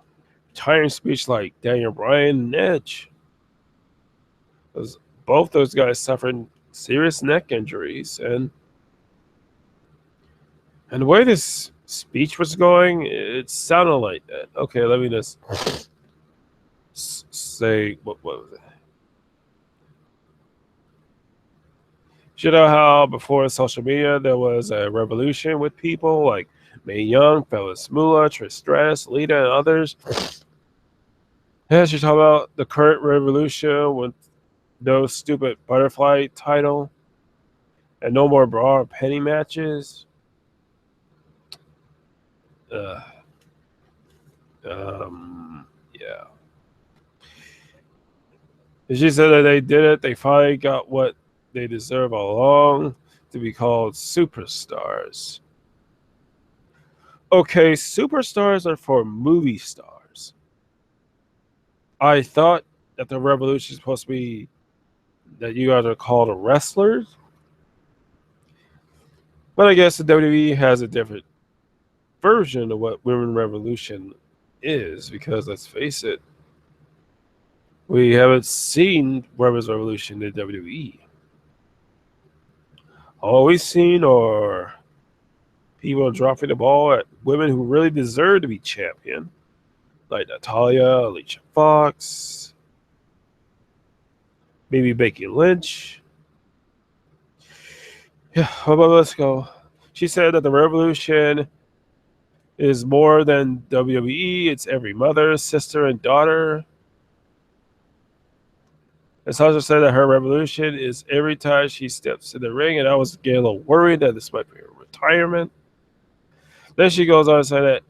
retiring speech like Daniel Bryan and Edge. Because both those guys suffered serious neck injuries. And the way this speech was going, it sounded like that. Okay, let me just say, what was it? You know how before social media there was a revolution with people like Mae Young, Phyllis Moolah, Trish Stratus, Lita, and others. And she talked about the current revolution with no stupid butterfly title and no more bra or penny matches. Yeah. And she said that they did it. They finally got what they deserve all along, to be called superstars. Okay, superstars are for movie stars. I thought that the Revolution is supposed to be that you guys are called wrestlers, but I guess the WWE has a different version of what Women Revolution is because let's face it, we haven't seen Women's Revolution in WWE. All we've seen are people dropping the ball at women who really deserve to be champion, like Natalia, Alicia Fox, maybe Becky Lynch. Yeah, but let's go. She said that the Revolution is more than WWE. It's every mother, sister, and daughter. And Sasha said that her revolution is every time she steps in the ring, and I was getting a little worried that this might be her retirement. Then she goes on to say that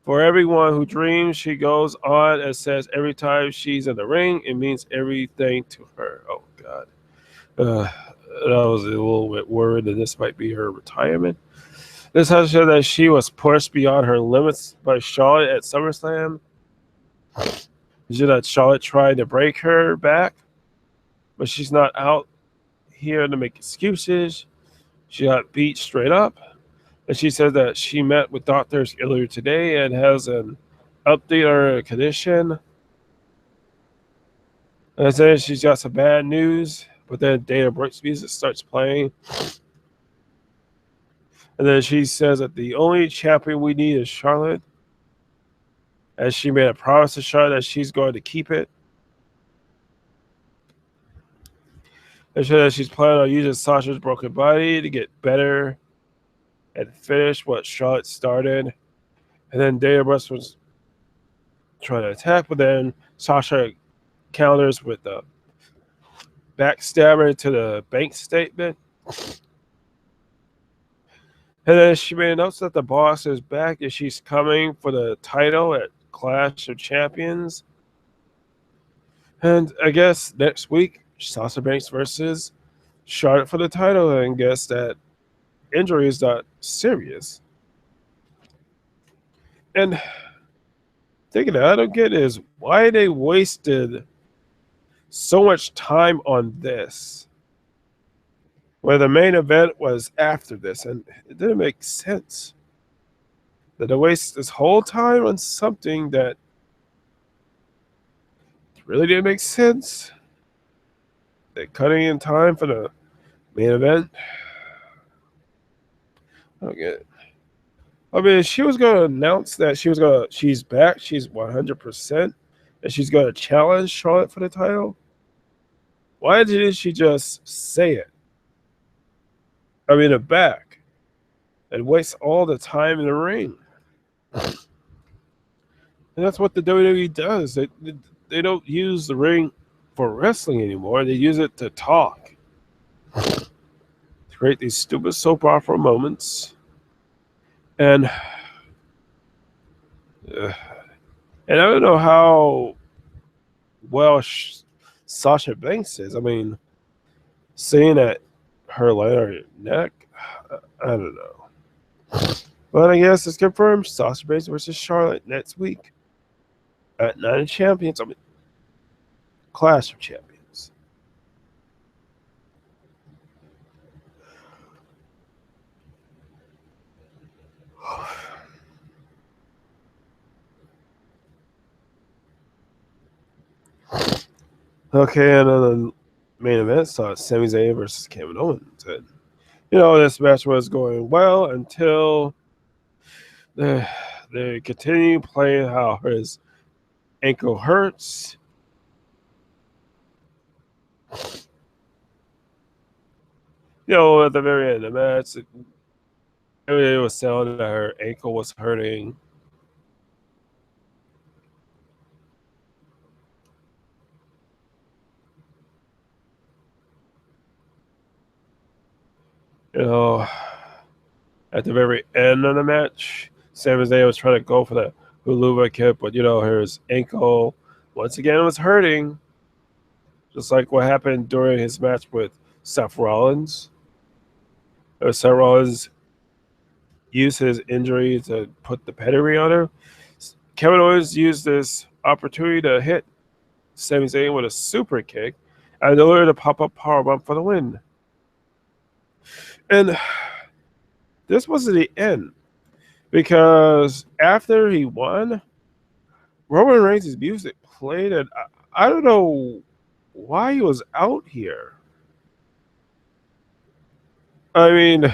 for everyone who dreams, she goes on and says every time she's in the ring, it means everything to her. Oh, God. I was a little bit worried that this might be her retirement. This has said that she was pushed beyond her limits by Charlotte at SummerSlam. That Charlotte tried to break her back, but she's not out here to make excuses. She got beat straight up. And she said that she met with doctors earlier today and has an update on her condition. And I said she's got some bad news, but then Dana Brooks music starts playing. And then she says that the only champion we need is Charlotte. As she made a promise to Charlotte that she's going to keep it. And she said that she's planning on using Sasha's broken body to get better and finish what Charlotte started. And then Dana Brooks was trying to attack, but then Sasha counters with a backstabber to the bank statement. And then she made a note that the boss is back and she's coming for the title at Clash of Champions. And I guess next week, Sasha Banks versus Charlotte for the title. And guess that injury is not serious. And thinking that I don't get is why they wasted so much time on this, where the main event was after this, and it didn't make sense that they waste this whole time on something that really didn't make sense. They're cutting in time for the main event. I don't get it. I mean, she was gonna announce that she's back, she's 100%, and she's gonna challenge Charlotte for the title. Why didn't she just say it? I mean, back and waste all the time in the ring. And that's what the WWE does. They don't use the ring for wrestling anymore. They use it to talk. To create these stupid soap opera moments. And I don't know how well Sasha Banks is. I mean, seeing that her laying on her neck, I don't know. But I guess it's confirmed Sasha Banks versus Charlotte next week at Night of Champions. I mean, Clash of Champions. Okay, and then the main event saw Sami Zayn versus Kevin Owens. And, this match was going well until they continue playing how his ankle hurts. At the very end of the match, it was sounding that her ankle was hurting. At the very end of the match, Sami Zayn was trying to go for the hula kick, but his ankle once again was hurting, just like what happened during his match with Seth Rollins. Seth Rollins use his injury to put the pedigree on her. Kevin Owens used this opportunity to hit Sami Zayn with a super kick in order to pop up powerbomb for the win. And this wasn't the end, because after he won, Roman Reigns' music played, and I don't know why he was out here. I mean,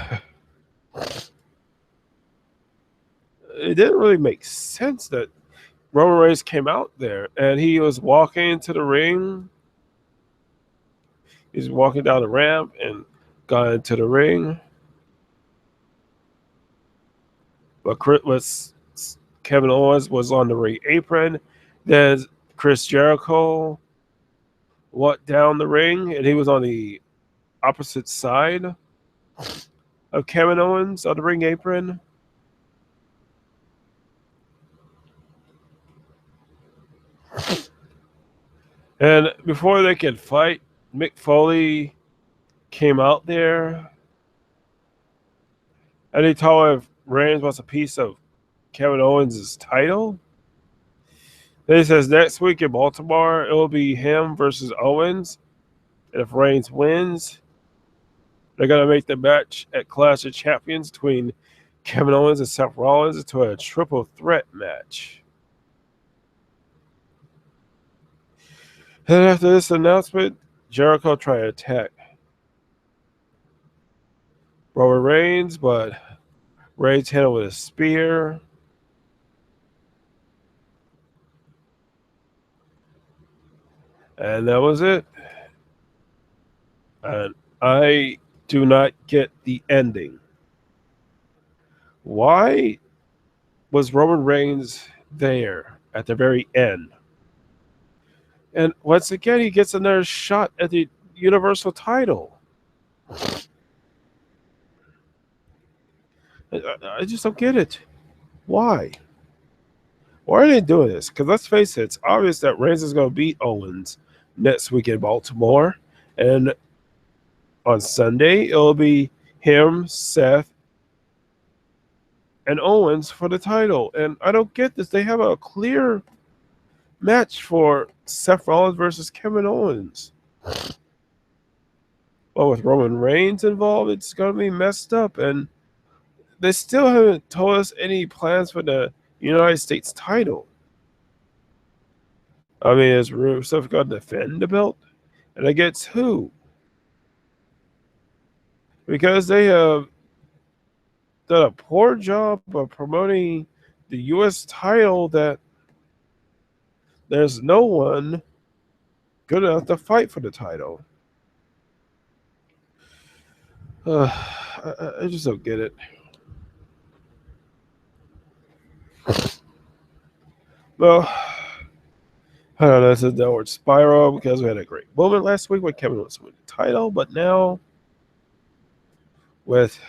it didn't really make sense that Roman Reigns came out there and he was walking into the ring. He's walking down the ramp and got into the ring. But Kevin Owens was on the ring apron. Then Chris Jericho walked down the ring and he was on the opposite side of Kevin Owens on the ring apron. And before they could fight, Mick Foley came out there and he told if Reigns wants a piece of Kevin Owens' title. Then he says next week in Baltimore, it will be him versus Owens. And if Reigns wins, they're going to make the match at Clash of Champions between Kevin Owens and Seth Rollins into a triple threat match. And after this announcement, Jericho tried to attack Roman Reigns, but Reigns hit him with a spear. And that was it. And I do not get the ending. Why was Roman Reigns there at the very end? And once again, he gets another shot at the Universal title. I just don't get it. Why? Why are they doing this? Because let's face it, it's obvious that Reigns is going to beat Owens next week in Baltimore. And on Sunday, it'll be him, Seth, and Owens for the title. And I don't get this. They have a clear match for Seth Rollins versus Kevin Owens. Well, with Roman Reigns involved, it's going to be messed up. And they still haven't told us any plans for the United States title. I mean, is Rusev going to defend the belt? And against who? Because they have done a poor job of promoting the U.S. title, that there's no one good enough to fight for the title. I just don't get it. Well, I don't know, it's a downward spiral because we had a great moment last week when Kevin was winning the title, but now with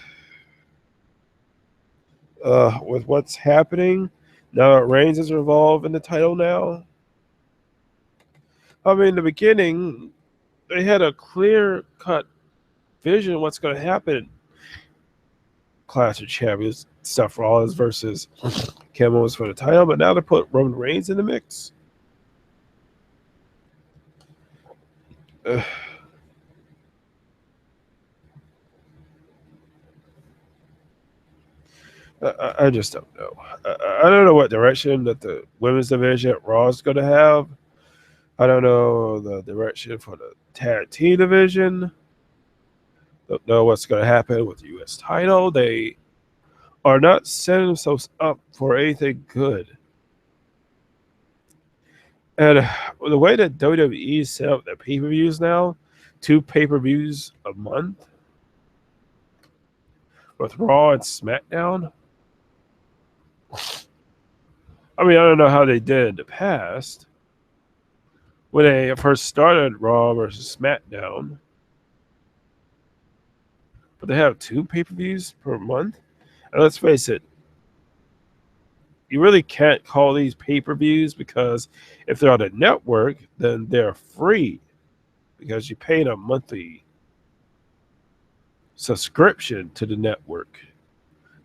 what's happening now that Reigns is involved in the title now. I mean, in the beginning, they had a clear-cut vision of what's going to happen. Clash of Champions, Seth Rollins versus Kevin Owens for the title, but now they put Roman Reigns in the mix. I just don't know. I don't know what direction that the women's division at Raw is going to have. I don't know the direction for the tag team division. Don't know what's going to happen with the U.S. title. They are not setting themselves up for anything good. And the way that WWE set up their pay-per-views now, 2 pay-per-views a month with Raw and SmackDown. I mean, I don't know how they did in the past when they first started Raw versus SmackDown. But they have 2 pay-per-views per month. And let's face it, you really can't call these pay-per-views, because if they're on a network, then they're free because you pay a monthly subscription to the network.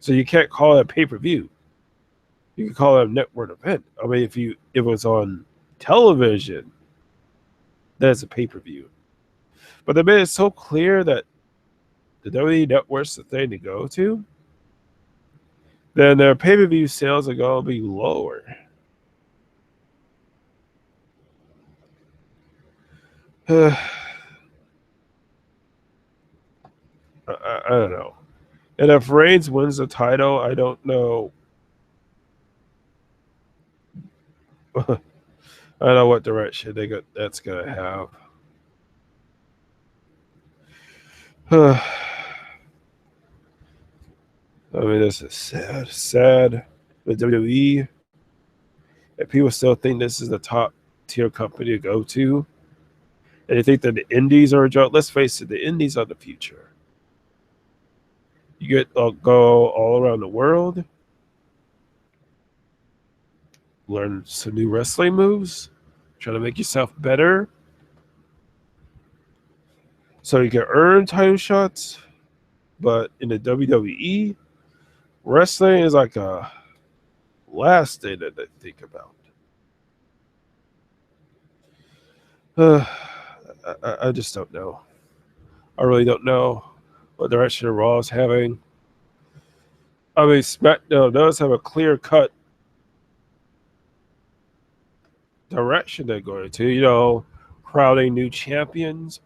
So you can't call it a pay-per-view. You can call it a network event. I mean, if it was on television, that's a pay-per-view. But they made it so clear that the WWE network's the thing to go to, then their pay-per-view sales are going to be lower. I don't know. And if Reigns wins the title, I don't know. I don't know what direction that's going to have. I mean, this is sad. The WWE, and people still think this is the top tier company to go to, and they think that the Indies are a joke. Let's face it, the Indies are the future. You get go all around the world, learn some new wrestling moves, try to make yourself better, so you can earn title shots. But in the WWE, wrestling is like a last thing that they think about. I just don't know. I really don't know what direction Raw is having. I mean, SmackDown does have a clear cut direction they're going to, crowding new champions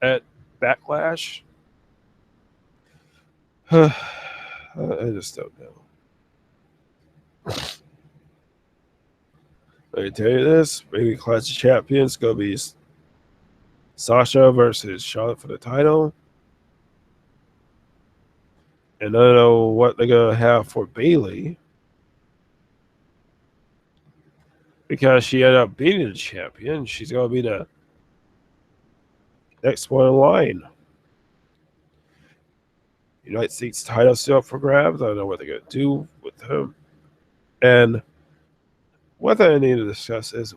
at Backlash. I just don't know. I can tell you this, maybe Clash of Champions going to be Sasha versus Charlotte for the title. And I don't know what they're going to have for Bayley, because she ended up beating the champion. She's going to be the next one in line. United States title still up for grabs. I don't know what they're going to do with him. And what I need to discuss is,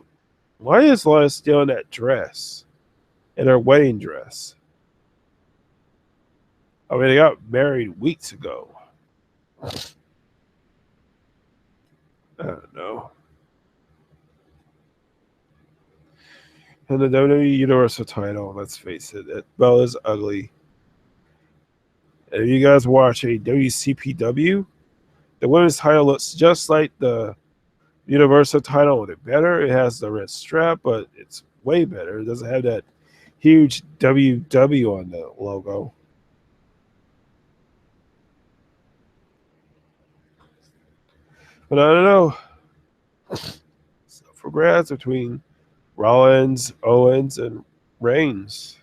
why is Lana still in that dress, in her wedding dress? I mean, they got married weeks ago. I don't know. And the WWE Universal title, let's face it, that belt is ugly. And if you guys watch a WCPW, the women's title looks just like the Universal title, with it better. It has the red strap, but it's way better. It doesn't have that huge WW on the logo. But I don't know. So for grabs between Rollins, Owens, and Reigns.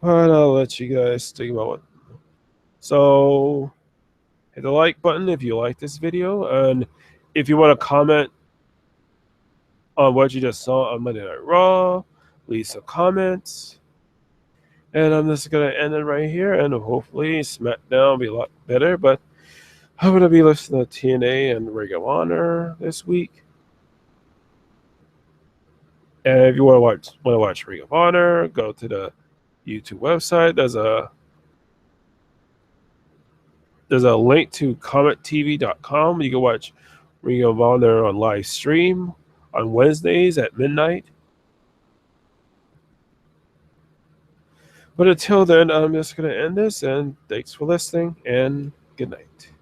But I'll let you guys think about it. So hit the like button if you like this video, and if you want to comment on what you just saw on Monday Night Raw, leave some comments. And I'm just gonna end it right here, and hopefully SmackDown will be a lot better. But I'm gonna be listening to TNA and Ring of Honor this week. And if you want to watch Ring of Honor, go to the YouTube website. There's a link to comettv.com. You can watch Ring of Honor on live stream on Wednesdays at midnight. But until then, I'm just going to end this, and thanks for listening, and good night.